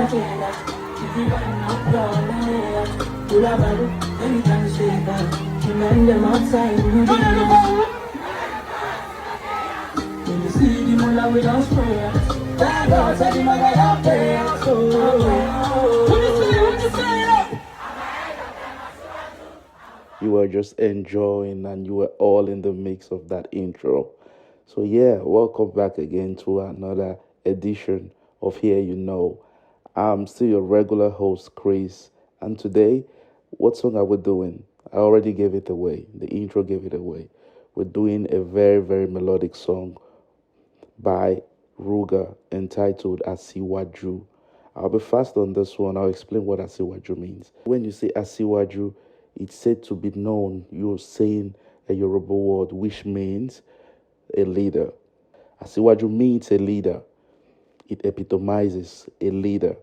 You were just enjoying and you were all in the mix of that intro. So, yeah, welcome back again to another edition of Here You Know. I'm still your regular host, Chris, and today, what song are we doing? I already gave it away. The intro gave it away. We're doing a very, very melodic song by Ruga entitled Asiwaju. I'll be fast on this one. I'll explain what Asiwaju means. When you say Asiwaju, it's said to be known. You're saying a Yoruba word which means a leader. Asiwaju means a leader. It epitomizes a leader.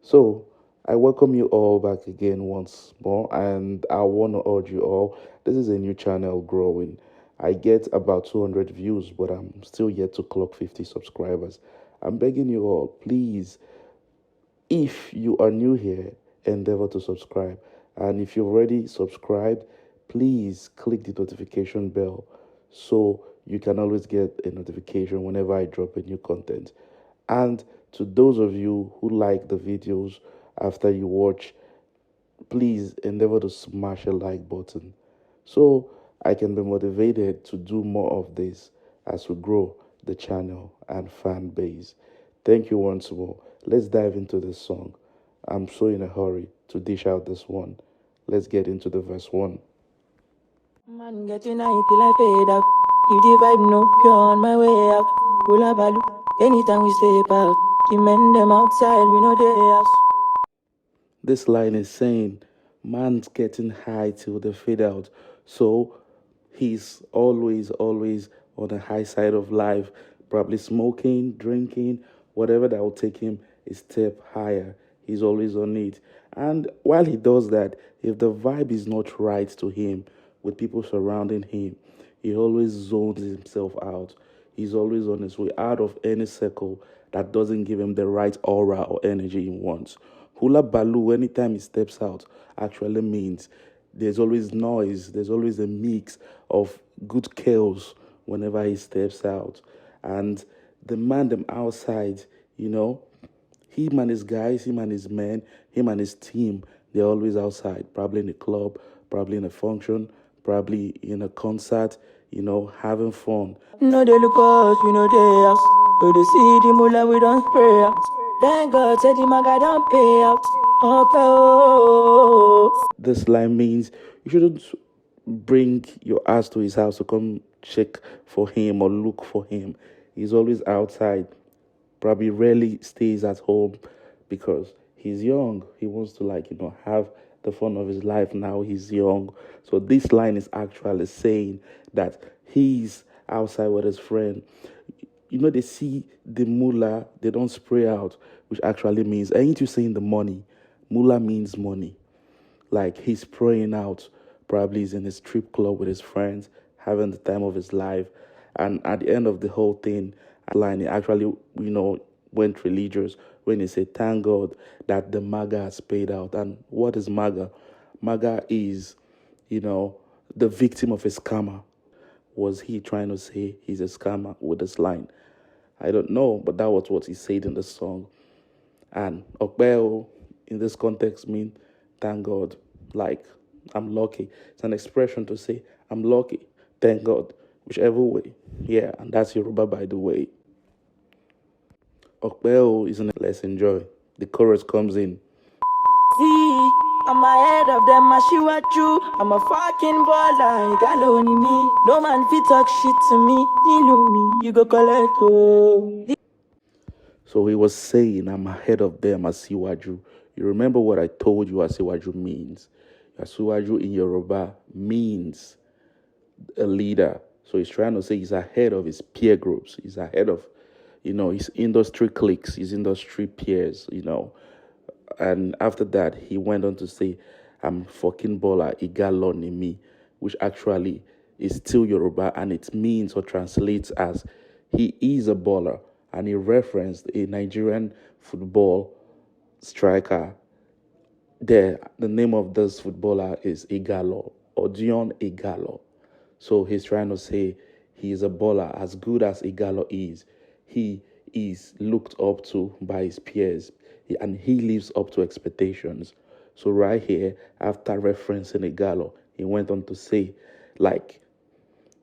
So I welcome you all back again once more, and I want to urge you all. This is a new channel growing. I get about 200 views, but I'm still yet to clock 50 subscribers. I'm begging you all, please, if you are new here, endeavor to subscribe. And if you've already subscribed, please click the notification bell so you can always get a notification whenever I drop a new content. And to those of you who like the videos after you watch, please endeavor to smash a like button so I can be motivated to do more of this as we grow the channel and fan base. Thank you once more. Let's dive into this song. I'm so in a hurry to dish out this one. Let's get into the verse 1. Man, getting high till I fade out. If the vibe no pure on my way out. Pull up, balu. Anytime we step out. The men them outside, we know they house. This line is saying, man's getting high till they fade out. So he's always on the high side of life, probably smoking, drinking, whatever that will take him a step higher. He's always on it. And while he does that, if the vibe is not right to him, with people surrounding him, he always zones himself out. He's always on his way out of any circle that doesn't give him the right aura or energy he wants. Hula Baloo, anytime he steps out, actually means there's always noise, there's always a mix of good chaos whenever he steps out. And the man them outside, him and his guys, him and his men, him and his team, they're always outside, probably in a club, probably in a function, probably in a concert, having fun. No, they look us, we know they house. So they see the mullah, we don't spray out. Thank God, said the maga don't pay out. Okay. This line means you shouldn't bring your ass to his house to come check for him or look for him. He's always outside, probably rarely stays at home because he's young. He wants to have the fun of his life now. He's young. So this line is actually saying that he's outside with his friend. They see the mullah, they don't spray out, which actually means, ain't you saying the money? Mullah means money. Like he's praying out. Probably he's in a strip club with his friends, having the time of his life. And at the end of the whole thing, line, he actually, went religious when he said, thank God that the MAGA has paid out. And what is MAGA? MAGA is, the victim of a scammer. Was he trying to say he's a scammer with this line? I don't know, but that was what he said in the song. And Okbeo, in this context, mean thank God. Like, I'm lucky. It's an expression to say, I'm lucky, thank God, whichever way. Yeah, and that's Yoruba, by the way. Okbeo is in a let's enjoy. The chorus comes in. See, I'm ahead of them, Asiwaju. I'm a fucking baller, you got only me. No man fit talk shit to me. You know me, you go collect oh. So he was saying, I'm ahead of them, Asiwaju. You remember what I told you Asiwaju means? Asiwaju in Yoruba means a leader. So he's trying to say he's ahead of his peer groups. He's ahead of, his industry cliques, his industry peers, And after that, he went on to say, I'm fucking baller, igalon in me, which actually is still Yoruba, and it means or translates as he is a baller. And he referenced a Nigerian football striker. The name of this footballer is Igalo, Odion Igalo. So he's trying to say he is a baller as good as Igalo is. He is looked up to by his peers and he lives up to expectations. So right here, after referencing Igalo, he went on to say, like,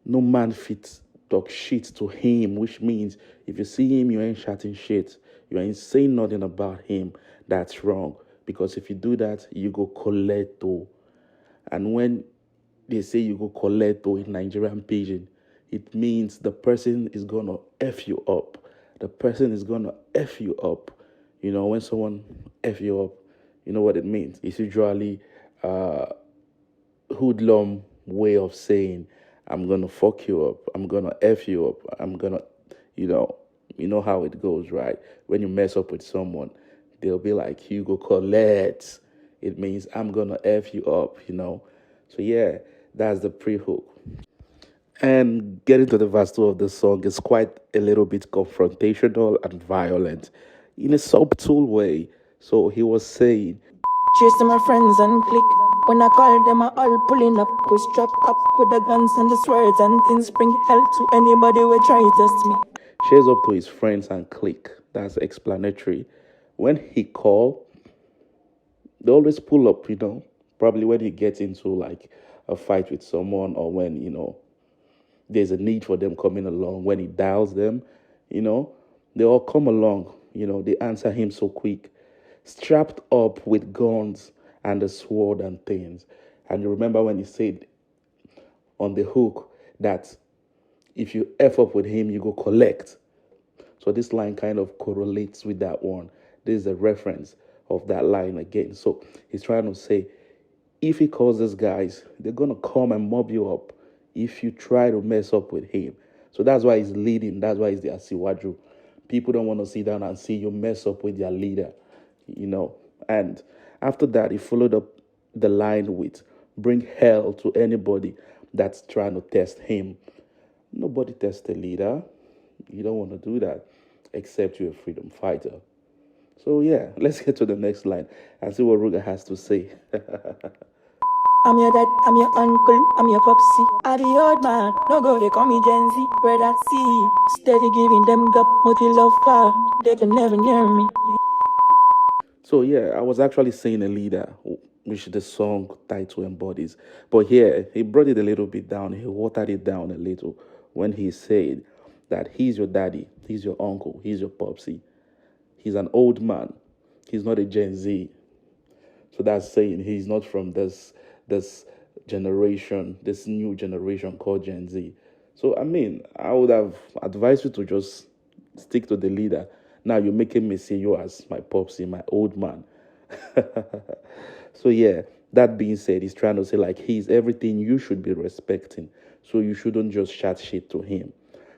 no man fit talk shit to him, which means if you see him, you ain't chatting shit. You ain't saying nothing about him. That's wrong. Because if you do that, you go coletto. And when they say you go coletto in Nigerian pidgin, it means the person is gonna F you up. The person is gonna F you up. You know, when someone F you up, you know what it means. It's usually hoodlum way of saying I'm gonna fuck you up, I'm gonna F you up, I'm gonna, you know how it goes, right? When you mess up with someone, they'll be like, Hugo Colette. It means I'm gonna F you up. So yeah, that's the pre-hook. And getting to the verse 2 of the song is quite a little bit confrontational and violent in a subtle way. So he was saying, Cheers to my friends and click. When I call them, I all pulling up. We strapped up with the guns and the swords and things. Bring hell to anybody who try to test me. shares up to his friends and click. That's explanatory. When he call, they always pull up. Probably when he gets into like a fight with someone or when there's a need for them coming along. When he dials them, you know, they all come along. They answer him so quick, strapped up with guns and a sword and things. And you remember when he said on the hook that if you F up with him, you go collect. So this line kind of correlates with that one. This is a reference of that line again. So he's trying to say, if he calls these guys, they're going to come and mob you up if you try to mess up with him. So that's why he's leading. That's why he's the Asiwaju. People don't want to sit down and see you mess up with their leader. And after that, he followed up the line with, bring hell to anybody that's trying to test him. Nobody tests a leader. You don't want to do that, except you're a freedom fighter. So yeah, let's get to the next line and see what Ruga has to say. I'm your dad, I'm your uncle, I'm your popsy. I be old man, no go, they call me Gen Z. Brother C, steady giving them gap, multi love fire. They can never near me. So yeah, I was actually saying a leader, which the song title embodies. But here, he brought it a little bit down. He watered it down a little when he said that he's your daddy, he's your uncle, he's your popsy. He's an old man. He's not a Gen Z. So that's saying he's not from this generation, this new generation called Gen Z. So I mean, I would have advised you to just stick to the leader. Now you're making me see you as my popsy, my old man. So yeah, that being said, he's trying to say like he's everything you should be respecting. So you shouldn't just chat shit to him.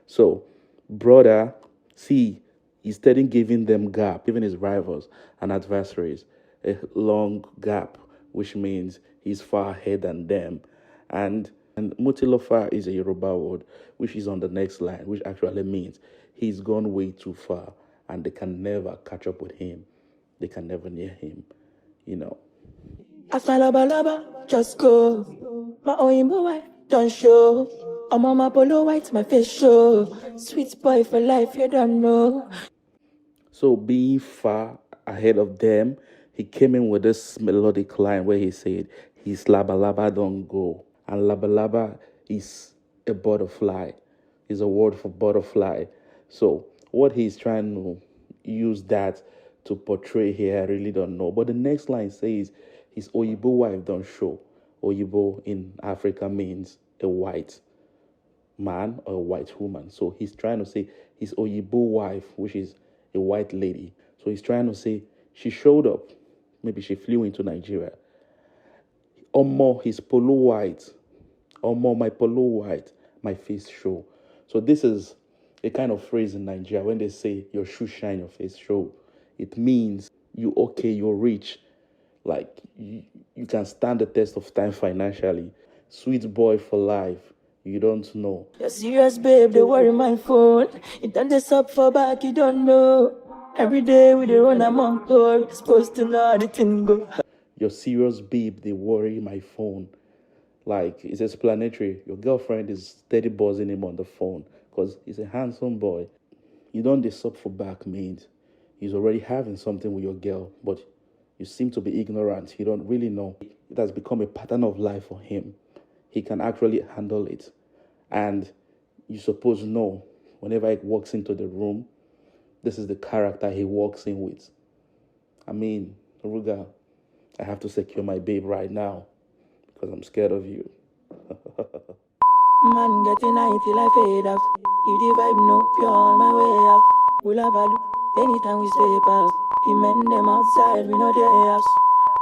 So, brother, see, he's steady giving them gap, even his rivals and adversaries, a long gap, which means he's far ahead than them. And Mutilofa is a Yoruba word, which is on the next line, which actually means he's gone way too far and they can never catch up with him. They can never near him. As my laba laba, just go. My Oyinbo wife, don't show. I'm on my polo white, my face show. Sweet boy for life, you don't know. So being far ahead of them, he came in with this melodic line where he said, his laba laba don't go. And laba laba is a butterfly, is a word for butterfly. So what he's trying to use that to portray here, I really don't know. But the next line says, his Oyibo wife don't show. Oyibo in Africa means a white man or a white woman. So he's trying to say his Oyibo wife, which is a white lady. So he's trying to say she showed up. Maybe she flew into Nigeria. Omo, his polo white. Omo, my polo white. My face show. So this is a kind of phrase in Nigeria when they say your shoe shine, your face show. It means you okay, you're rich. Like you can stand the test of time financially. Sweet boy for life. You don't know. You're serious, babe, they worry my phone. It done this up for back, you don't know. Every day we dey run among tourists, supposed to know how the thing go. Your serious babe, they worry my phone. Like, it's explanatory. Your girlfriend is steady buzzing him on the phone because he's a handsome boy. You don't dey sub for back means he's already having something with your girl, but you seem to be ignorant. You don't really know. It has become a pattern of life for him. He can actually handle it. And you suppose know whenever he walks into the room, this is the character he walks in with. I mean, Ruga, I have to secure my babe right now because I'm scared of you. Man getting high till I fade out. If the vibe no pure on my way out. Will have a look anytime we step out. The men them outside, we know their house.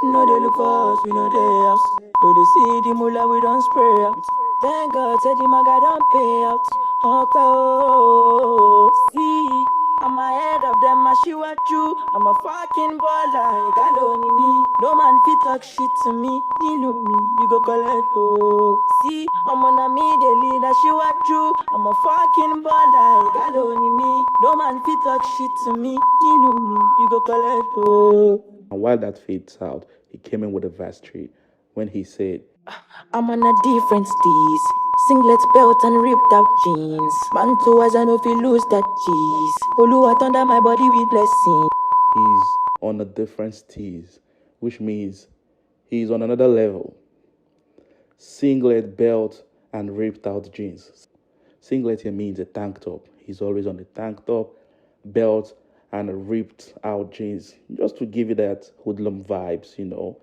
No they look for us, we know their house. Though they see the mullah, we don't spray out. Thank God, said the maga don't pay out. Okay, see. I'm ahead of them, Asiwaju. I'm a fucking baller, galoni me. No man fit talk shit to me. Nilu me, you go collect oh. See, I'm on a me, they lead Asiwaju. I'm a fucking baller, galoni me. No man fit talk shit to me. Nilu me, you go collect oh. And while that fades out, he came in with a verse 3 when he said, I'm on a different steez. Singlet belt and ripped out jeans. Man too as I know if you lose that cheese. Oluwa thunder my body with blessing. he's on a different steez, which means he's on another level. Singlet belt and ripped out jeans. Singlet here means a tank top. He's always on a tank top, belt, and a ripped out jeans, just to give you that hoodlum vibes, you know.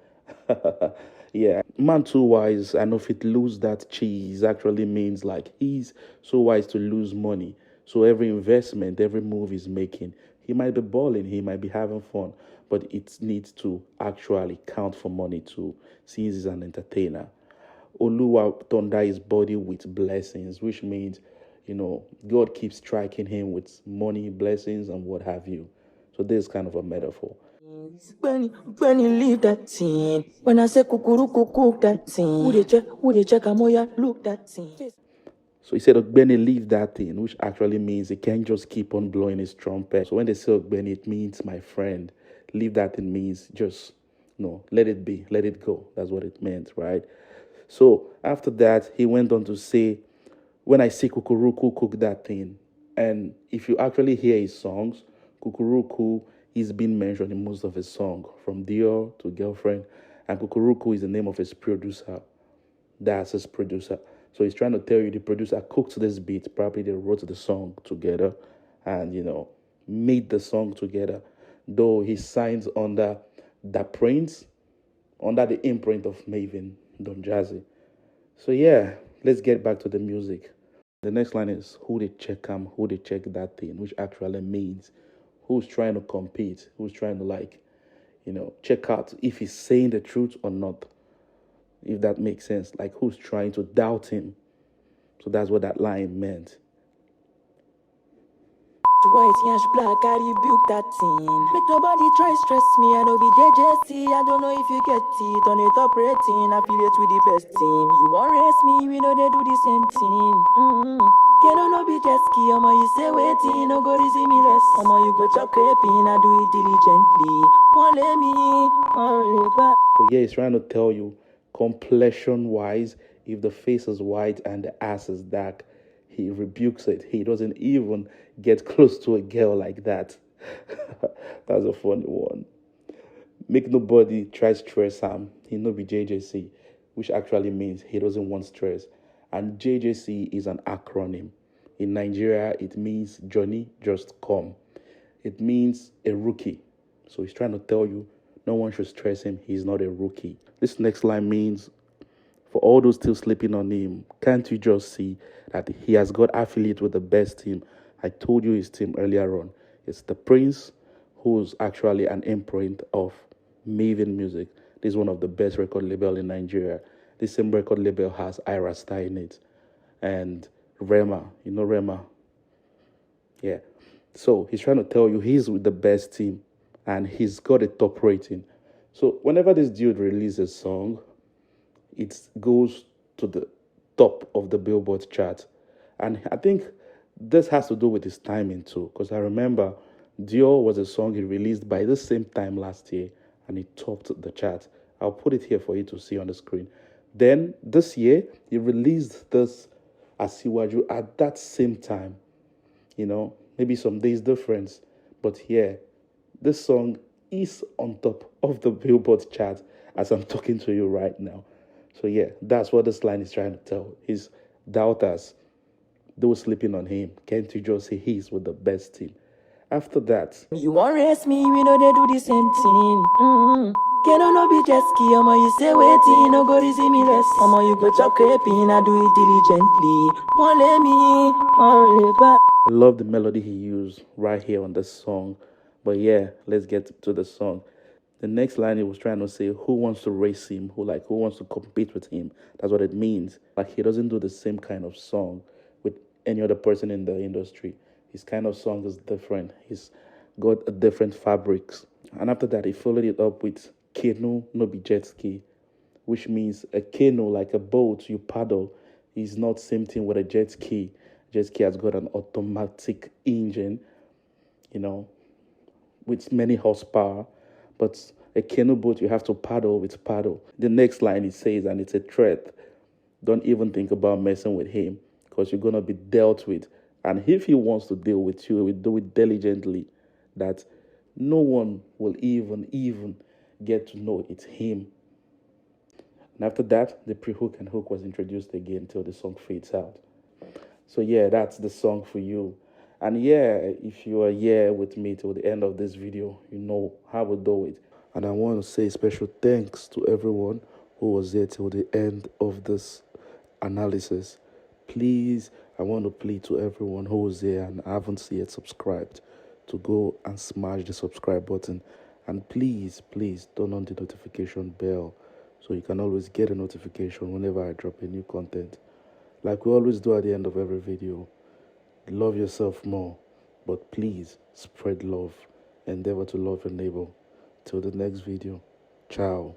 Yeah, man too wise. I know if it lose that cheese actually means like he's so wise to lose money. So every investment, every move he's making, he might be balling, he might be having fun, but it needs to actually count for money too, since he's an entertainer. Oluwa thunder his body with blessings, which means, God keeps striking him with money, blessings, and what have you. So this is kind of a metaphor. When you leave that scene, when I say kukuru cook that scene, who they check amoya, look that scene. So he said, Ogbeni, leave that thing, which actually means he can't just keep on blowing his trumpet. So when they say Ogbeni, it means my friend. Leave that thing means just, no, let it be, let it go. That's what it meant, right? So after that, he went on to say, when I say Kukuruku, cook that thing. And if you actually hear his songs, Kukuruku is being mentioned in most of his songs, from Dior to Girlfriend. And Kukuruku is the name of his producer. That's his producer. So he's trying to tell you the producer cooked this beat. Probably they wrote the song together and, made the song together. Though he signs under the Prince, under the imprint of Maven Don Jazzy. So yeah, let's get back to the music. The next line is who they check who they check that thing, which actually means who's trying to compete, who's trying to check out if he's saying the truth or not. If that makes sense. Like who's trying to doubt him. So that's what that line meant. White, yash, black, I rebuke that scene. Make nobody try stress me, I know be JJC. I don't know if you get it on a top rating. Affiliate with the best team. You won't race me, we know they do the same thing. Can no be jet ski, you say waiting, no go see me less. You go chop creping, I do it diligently. Won't let me, So yeah, he's trying to tell you, complexion wise, if the face is white and the ass is dark, he rebukes it. He doesn't even get close to a girl like that. That's a funny one. Make nobody try stress him. He no be JJC, which actually means he doesn't want stress. And JJC is an acronym. In Nigeria, it means Johnny Just Come. It means a rookie. So he's trying to tell you no one should stress him. He's not a rookie. This next line means for all those still sleeping on him, can't you just see that he has got affiliate with the best team? I told you his team earlier on. It's the Prince, who's actually an imprint of Maven Music. This is one of the best record label in Nigeria. This same record label has Ira Star in it. And Rema, you know Rema? Yeah. So he's trying to tell you he's with the best team and he's got a top rating. So whenever this dude releases a song, it goes to the top of the Billboard chart. And I think this has to do with his timing too, because I remember Dior was a song he released by the same time last year, and it topped the chart. I'll put it here for you to see on the screen. Then this year, he released this Asiwaju at that same time. Maybe some days difference, but yeah, this song is on top of the Billboard chart as I'm talking to you right now. So yeah, that's what this line is trying to tell his doubters, those sleeping on him. Can't you just say he's with the best team? After that, You want rest me, we know they do the same thing. Can I no be jet ski, you say waiting, no go see me less. You go chop crepin, I do it diligently. Won't let me, back. I love the melody he used right here on this song. But yeah, let's get to the song. The next line he was trying to say, who wants to race him? Who wants to compete with him? That's what it means. Like he doesn't do the same kind of song with any other person in the industry. His kind of song is different. He's got a different fabrics. And after that, he followed it up with canoe, no be jet ski, which means a canoe, like a boat you paddle, is not same thing with a jet ski. Jet ski has got an automatic engine, you know, with many horsepower, but a canoe boat you have to paddle with paddle. The next line it says, and it's a threat, don't even think about messing with him because you're gonna be dealt with. And if he wants to deal with you, he will do it diligently, that no one will even get to know it's him. And after that, the pre-hook and hook was introduced again till the song fades out. So yeah, that's the song for you. And yeah, if you are here with me till the end of this video, you know how we do it. And I want to say special thanks to everyone who was there till the end of this analysis. Please, I want to plead to everyone who was there and haven't yet subscribed to go and smash the subscribe button. And please turn on the notification bell so you can always get a notification whenever I drop a new content. Like we always do at the end of every video, love yourself more, but please spread love. Endeavor to love your neighbor. Till the next video, ciao.